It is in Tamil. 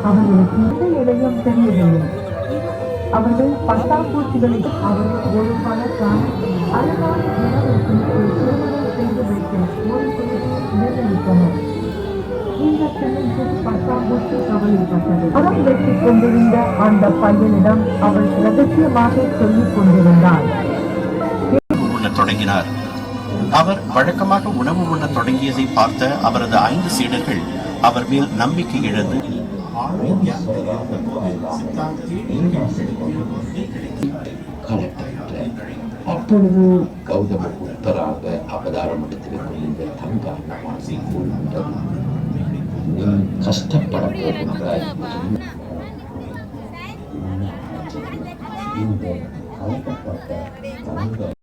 அவர்களுக்கு எந்த இடையும் தெரியவில்லை. அவர்கள் பட்டாம்பூச்சிகளை அவர்கள் ஒரு பழக்கான அழகான உணவுக்கு ஒரு திருமணம் செய்து வைத்து நிர்ணயித்தனர். இந்த பெண்ணுக்கு பட்டாம்பூச்சி கவலைப்பட்டது. படம் வெட்டிக் கொண்டிருந்த அந்த பையனிடம் அவள் ரகசியமாக சொல்லிக் கொண்டிருந்தாள். தொடங்கினார். அவர் வழக்கமாக உணவு உண்ண தொடங்கியதை பார்த்த அவரது 5 சீடர்கள் அவர் மேல் நம்பிக்கை இழந்து அப்பொழுது கௌதம புத்தராக அவதாரம் எடுத்திருக்கும் இந்த தங்கான வாசி நீ கஷ்டப்பட போகின்றாய். இந்த அழைக்கப்பட்ட